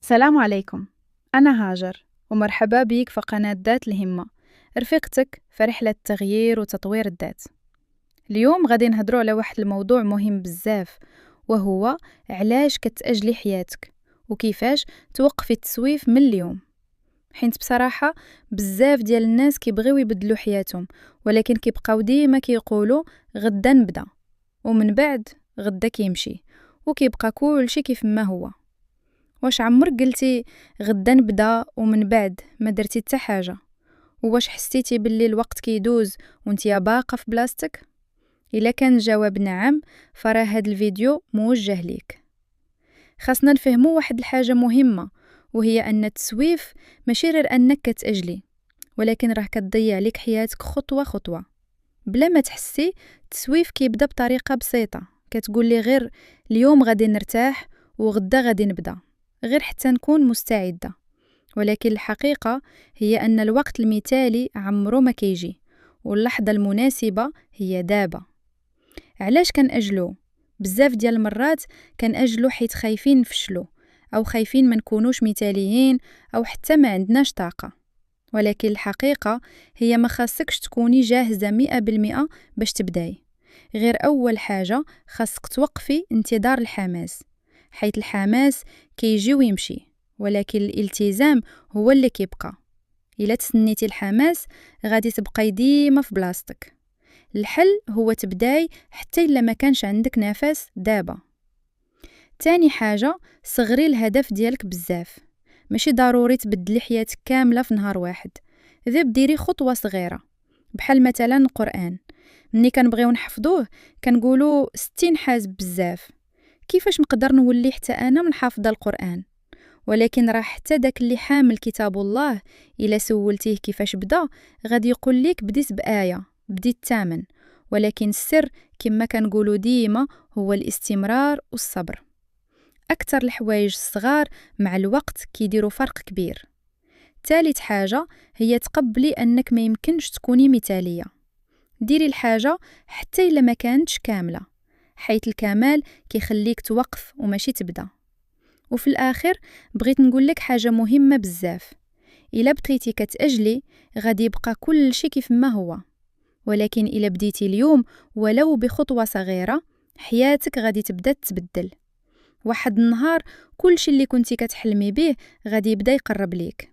السلام عليكم. أنا هاجر ومرحبا بيك في قناة ذات الهمة، رفيقتك في رحلة تغيير وتطوير الذات. اليوم غادي نهضروا على واحد الموضوع مهم بزاف، وهو علاش كتأجلي حياتك وكيفاش توقفي التسويف من اليوم. حيت بصراحة بزاف ديال الناس كيبغيو يبدلوا حياتهم، ولكن كيبقاو ديما كيقولوا غدا نبدا، ومن بعد غدا كيمشي وكيبقى كلشي كيف ما هو. واش عمرك قلتي غدا نبدا ومن بعد ما درتي حتى حاجه؟ واش حسيتي باللي الوقت كيدوز وانتي باقه في بلاصتك؟ الا كان الجواب نعم، فراه هاد الفيديو موجه ليك. خاصنا نفهمو واحد الحاجه مهمه، وهي ان التسويف ماشي غير انك كتاجلي، ولكن راه كتضيع ليك حياتك خطوه خطوه بلا ما تحسي. التسويف كيبدا بطريقه بسيطه، كتقولي غير اليوم غادي نرتاح وغدا غادي نبدا، غير حتى نكون مستعدة. ولكن الحقيقة هي أن الوقت المثالي عمره ما كيجي، واللحظة المناسبة هي دابا. علاش كنأجلو؟ بزاف ديال المرات كنأجلو حيت خايفين نفشلو، أو خايفين ما نكونوش مثاليين، أو حتى ما عندناش طاقة. ولكن الحقيقة هي ما خاصكش تكوني جاهزة 100% باش تبداي. غير أول حاجة خاصك توقفي انتظار الحماس، حيث الحماس كيجي ويمشي، ولكن الالتزام هو اللي كيبقى. إلا تسنيتي الحماس غادي تبقاي ديما في بلاصتك. الحل هو تبداي حتى إلا ما كانش عندك نفس دابا. تاني حاجة، صغري الهدف ديالك بزاف. ماشي ضروري تبدلي حياتك كاملة في نهار واحد، ذب ديري خطوة صغيرة. بحال مثلا القرآن، مني كنبغيو نحفظوه كنقولوا 60 حازب بزاف، كيفاش نقدر نولي حتى أنا من حافظة القرآن؟ ولكن راه حتى داك اللي حامل كتاب الله إلا سولتيه كيفاش بدا، غادي يقول ليك بديت بآية، بديت الثامن. ولكن السر كما كنقولوا ديما هو الاستمرار والصبر. أكثر الحوايج الصغار مع الوقت كيديروا فرق كبير. ثالث حاجة هي تقبلي أنك ما يمكنش تكوني مثالية. ديري الحاجة حتى إلا ما كانتش كاملة، حيث الكمال كيخليك توقف وماشي تبدا. وفي الآخر بغيت نقولك حاجة مهمة بزاف، إلا بقيتي كتأجلي غادي يبقى كل شي كيف ما هو. ولكن إلا بديتي اليوم ولو بخطوة صغيرة، حياتك غادي تبدا تتبدل. واحد النهار كل شي اللي كنتي كتحلمي به غادي يبدا يقرب ليك.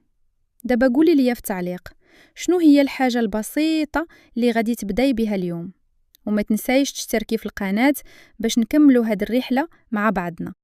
دابا قولي لي في تعليق، شنو هي الحاجة البسيطة اللي غادي تبداي بها اليوم؟ وما تنسايش تشتركي في القناة باش نكملوا هاد الرحلة مع بعضنا.